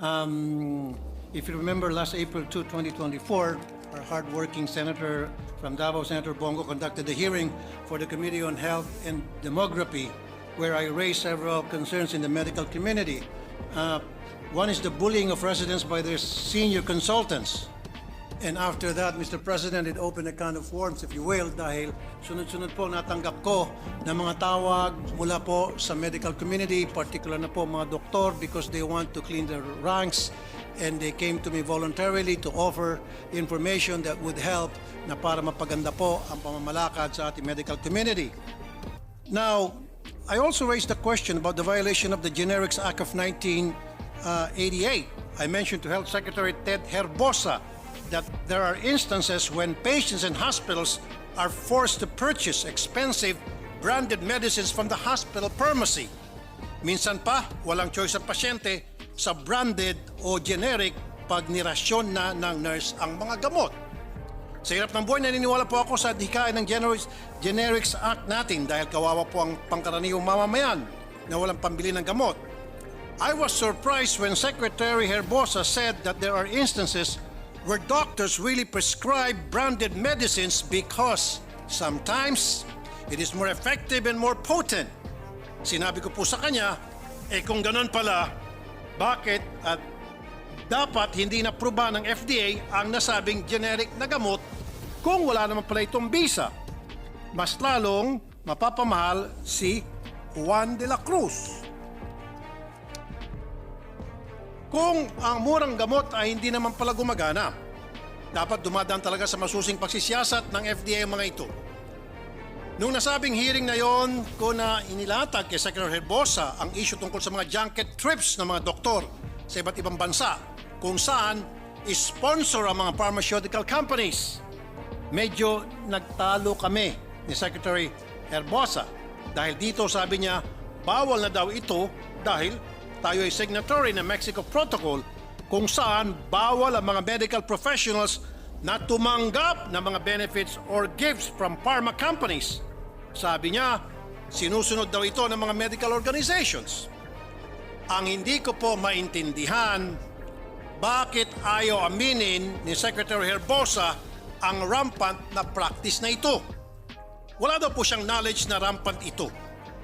If you remember, last April 2, 2024, our hardworking senator from Davao, Senator Bongo, conducted a hearing for the Committee on Health and Demography, where I raised several concerns in the medical community. One is the bullying of residents by their senior consultants. And after that, Mr. President, it opened a can of worms, if you will, dahil sunod-sunod po natanggap ko na mga tawag mula po sa medical community, particular na po mga doktor, because they want to clean their ranks, and they came to me voluntarily to offer information that would help na para mapaganda po ang pamamalakad sa ating medical community. Now, I also raised the question about the violation of the Generics Act of 1988. I mentioned to Health Secretary Ted Herbosa that there are instances when patients and hospitals are forced to purchase expensive branded medicines from the hospital pharmacy. Minsan pa, walang choice ang pasyente sa branded o generic pag nirasyon na ng nurse ang mga gamot. Sa hirap ng buhay, naniniwala po ako sa dikain ng Generics Act natin dahil kawawa po ang pangkaraniwang mamamayan na walang pambili ng gamot. I was surprised when Secretary Herbosa said that there are instances where doctors really prescribe branded medicines because sometimes it is more effective and more potent. Sinabi ko po sa kanya, kung ganun pala, bakit at dapat hindi na-aproba ng FDA ang nasabing generic na gamot kung wala naman pala itong bisa? Mas lalong mapapamahal si Juan de la Cruz. Kung ang murang gamot ay hindi naman pala gumagana, dapat dumadaan talaga sa masusing pagsisiyasat ng FDA ang mga ito. Nung nasabing hearing na yon, ko na inilatag kay Secretary Herbosa ang issue tungkol sa mga junket trips ng mga doktor sa iba't ibang bansa kung saan sponsor ang mga pharmaceutical companies. Medyo nagtalo kami ni Secretary Herbosa dahil dito sabi niya bawal na daw ito dahil tayo ay signatory ng Mexico Protocol kung saan bawal ang mga medical professionals na tumanggap ng mga benefits or gifts from pharma companies. Sabi niya, sinusunod daw ito ng mga medical organizations. Ang hindi ko po maintindihan, bakit ayaw aminin ni Secretary Herbosa ang rampant na practice na ito? Wala daw po siyang knowledge na rampant ito.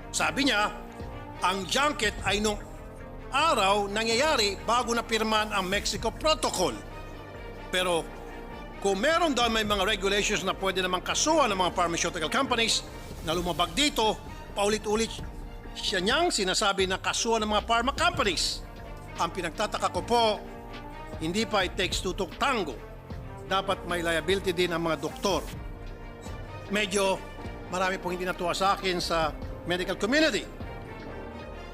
Sabi niya, ang junket ay nung araw nangyayari bago na pirmahan ang Mexico Protocol. Pero kung meron daw may mga regulations na pwede namang kasuhan ng mga pharmaceutical companies na lumabag dito, paulit-ulit siya niyang sinasabi na kasuhan ng mga pharma companies. Ang pinagtataka ko po, hindi pa it takes two to tango. Dapat may liability din ang mga doktor. Medyo marami pong hindi natuwa sa akin sa medical community.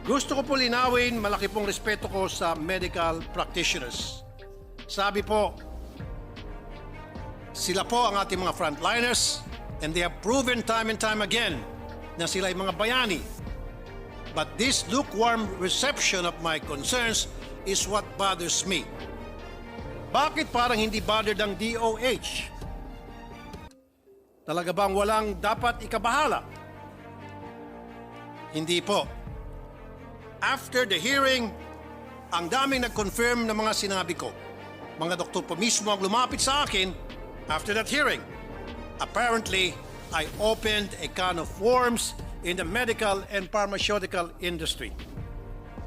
Gusto ko po linawin, malaki pong respeto ko sa medical practitioners. Sabi po, sila po ang ating mga frontliners and they have proven time and time again na sila ay mga bayani. But this lukewarm reception of my concerns is what bothers me. Bakit parang hindi bothered ang DOH? Talaga bang walang dapat ikabahala? Hindi po. After the hearing, ang daming nag-confirm ng mga sinabi ko. Mga doktor po mismo ang lumapit sa akin after that hearing. Apparently, I opened a can of worms in the medical and pharmaceutical industry.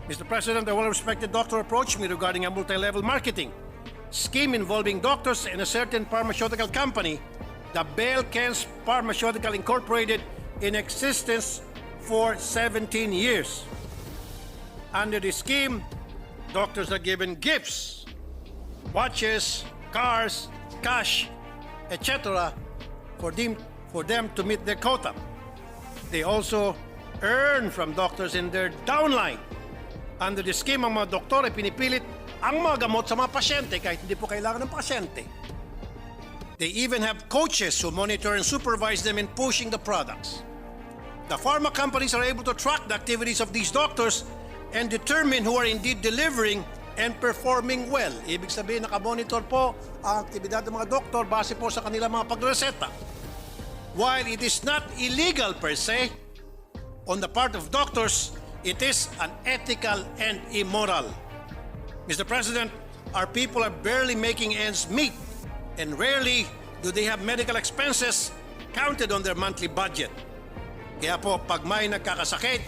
Mr. President, a well-respected doctor approached me regarding a multi-level marketing scheme involving doctors and a certain pharmaceutical company, the Belkens Pharmaceutical Incorporated, in existence for 17 years. Under the scheme, doctors are given gifts, watches, cars, cash, etc. for them to meet their quota. They also earn from doctors in their downline. Under the scheme, ang mga doktor ay pinipilit ang mga gamot sa mga pasyente kahit hindi po kailangan ng pasyente. They even have coaches who monitor and supervise them in pushing the products. The pharma companies are able to track the activities of these doctors and determine who are indeed delivering and performing well. Ibig sabihin, nakamonitor po ang aktibidad ng mga doktor base po sa kanilang mga pagreseta. While it is not illegal per se, on the part of doctors, it is unethical and immoral. Mr. President, our people are barely making ends meet and rarely do they have medical expenses counted on their monthly budget. Kaya po, pag may nagkakasakit,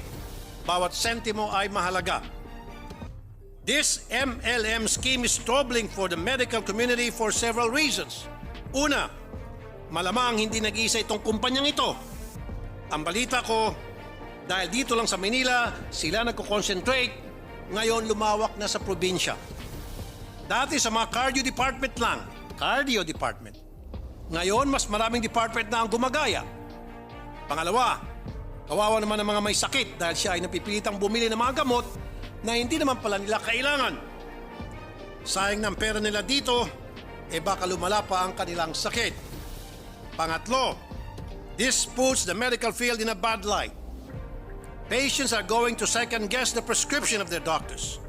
bawat sentimo ay mahalaga. This MLM scheme is troubling for the medical community for several reasons. Una, malamang hindi nag-iisa itong kumpanyang ito. Ang balita ko, dahil dito lang sa Manila, sila nagko-concentrate, ngayon lumawak na sa probinsya. Dati sa mga cardio department lang, cardio department. Ngayon, mas maraming department na ang gumagaya. Pangalawa, kawawa naman ang mga may sakit dahil siya ay napipilitang bumili ng mga gamot na hindi naman pala nila kailangan. Sayang ng pera nila dito, baka lumala pa ang kanilang sakit. Pangatlo, this puts the medical field in a bad light. Patients are going to second-guess the prescription of their doctors.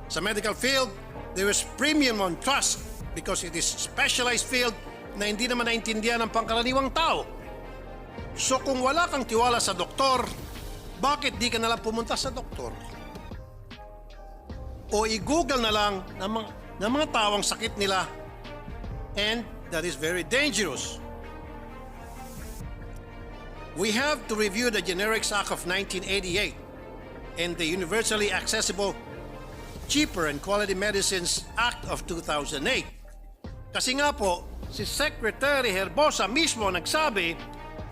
Sa medical field, there is premium on trust because it is specialized field na hindi naman naintindihan ng pangkaraniwang tao. So kung wala kang tiwala sa doktor, bakit di ka nalang pumunta sa doktor? O i-google na lang ng mga tawang sakit nila, and that is very dangerous. We have to review the Generics Act of 1988 and the Universally Accessible, Cheaper and Quality Medicines Act of 2008. Kasi nga po, si Secretary Herbosa mismo nagsabi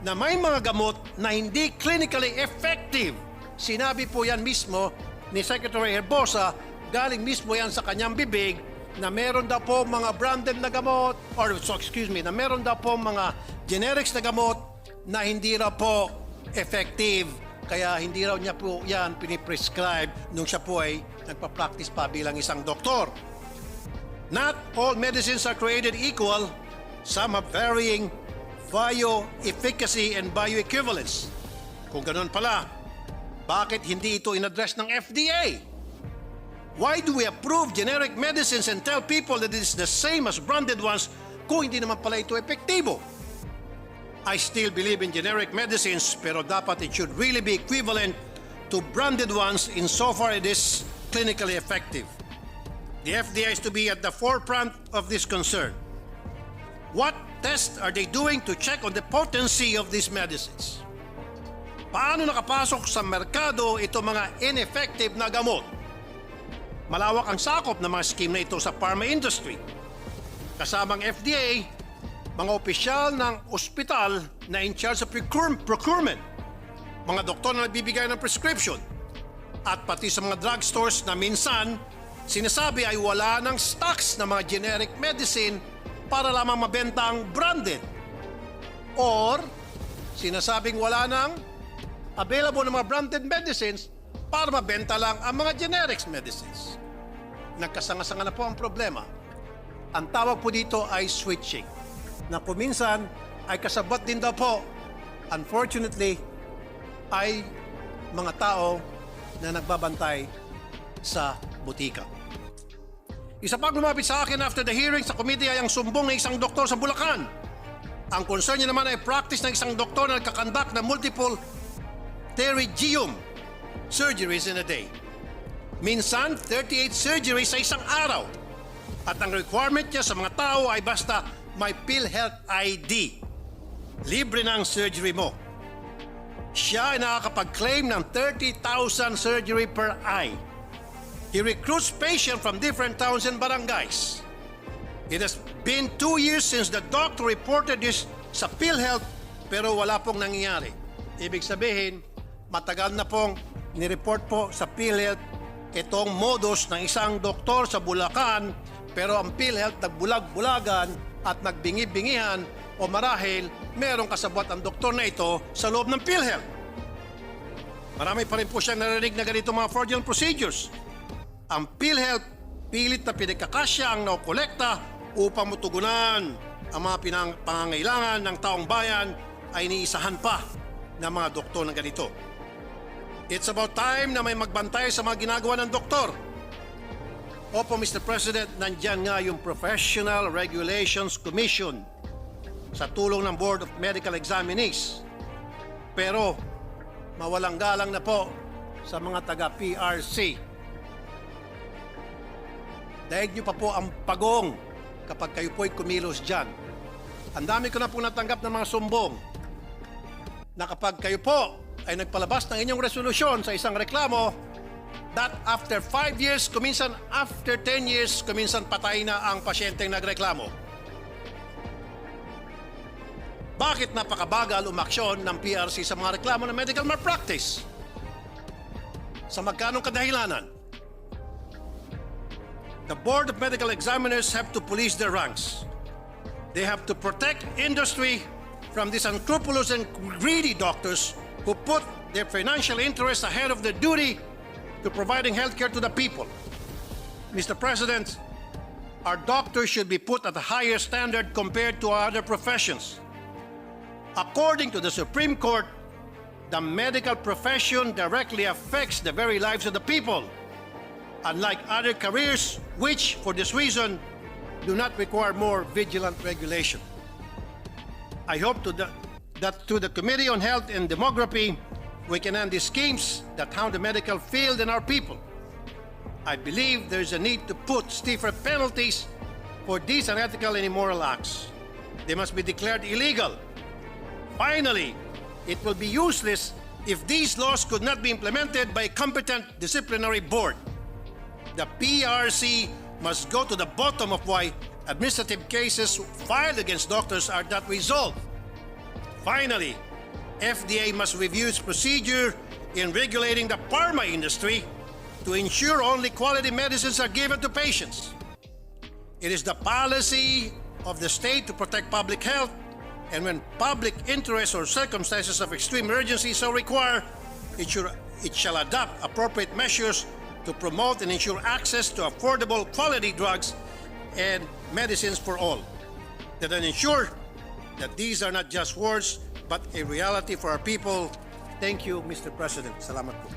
na may mga gamot na hindi clinically effective. Sinabi po yan mismo ni Secretary Herbosa, galing mismo yan sa kanyang bibig, na meron daw po mga branded na gamot, na meron daw po mga generics na gamot na hindi raw po effective. Kaya hindi raw niya po yan piniprescribe nung siya po ay nagpa-practice pa bilang isang doktor. Not all medicines are created equal. Some have varying bioefficacy and bioequivalence. Kung ganoon pala, bakit hindi ito in-address ng FDA? Why do we approve generic medicines and tell people that it is the same as branded ones kung hindi naman pala ito epektibo? I still believe in generic medicines, pero dapat it should really be equivalent to branded ones insofar it is clinically effective. The FDA is to be at the forefront of this concern. What tests are they doing to check on the potency of these medicines? Paano nakapasok sa merkado ito mga ineffective na gamot? Malawak ang sakop ng mga scheme na ito sa pharma industry. Kasamang FDA, mga opisyal ng ospital na in charge of procurement, mga doktor na nagbibigay ng prescription, at pati sa mga drugstores na minsan sinasabi ay wala ng stocks na mga generic medicine para lamang mabenta ang branded. Or sinasabing wala ng available na mga branded medicines para mabenta lang ang mga generics medicines. Nagkasanga-sanga na po ang problema. Ang tawag po dito ay switching, na kuminsan ay kasabot din daw po, unfortunately, ay mga tao na nagbabantay sa butika. Isa pang lumapit sa akin after the hearing sa committee ay ang sumbong ng isang doktor sa Bulacan. Ang concern niya naman ay practice ng isang doktor na nagkakandak ng multiple pterygium surgeries in a day. Minsan, 38 surgeries sa isang araw. At ang requirement niya sa mga tao ay basta may PhilHealth ID. Libre na ang surgery mo. Siya ay nakakapag-claim ng 30,000 surgery per eye. He recruits patients from different towns and barangays. It has been 2 years since the doctor reported this sa PhilHealth, pero wala pong nangyayari. Ibig sabihin, matagal na pong nireport po sa PhilHealth itong modus ng isang doktor sa Bulacan, pero ang PhilHealth nagbulag-bulagan at nagbingi-bingihan o marahil merong kasabwat ang doktor na ito sa loob ng PhilHealth. Marami pa rin po siyang narinig na ganito mga fraudulent procedures. Ang PhilHealth pilit na pinagkakasya ang naokolekta upang matugunan ang mga pangangailangan ng taong bayan ay iniisahan pa ng mga doktor na ganito. It's about time na may magbantay sa mga ginagawa ng doktor. Opo, Mr. President, nandyan nga yung Professional Regulations Commission sa tulong ng Board of Medical Examinees. Pero mawalang galang na po sa mga taga-PRC. daig nyo pa po ang pagong kapag kayo po'y kumilos dyan. Ang dami ko na po natanggap ng mga sumbong na kapag kayo po ay nagpalabas ng inyong resolusyon sa isang reklamo, that after 5 years, kuminsan after 10 years, kuminsan patay na ang pasyenteng nagreklamo. Bakit napakabagal umaksyon ng PRC sa mga reklamo ng medical malpractice? Sa magkanong kadahilanan? The Board of Medical Examiners have to police their ranks. They have to protect industry from these unscrupulous and greedy doctors who put their financial interests ahead of their duty to providing healthcare to the people. Mr. President, our doctors should be put at a higher standard compared to other professions. According to the Supreme Court, the medical profession directly affects the very lives of the people, unlike other careers which, for this reason, do not require more vigilant regulation. I hope that through the Committee on Health and Demography, we can end these schemes that harm the medical field and our people. I believe there is a need to put stiffer penalties for these unethical and immoral acts. They must be declared illegal. Finally, it will be useless if these laws could not be implemented by a competent disciplinary board. The PRC must go to the bottom of why administrative cases filed against doctors are not resolved. Finally, FDA must review its procedure in regulating the pharma industry to ensure only quality medicines are given to patients. It is the policy of the state to protect public health, and when public interest or circumstances of extreme urgency so require, it shall adopt appropriate measures to promote and ensure access to affordable quality drugs and medicines for all. That ensure that these are not just words, but a reality for our people. Thank you, Mr. President. Salamat po.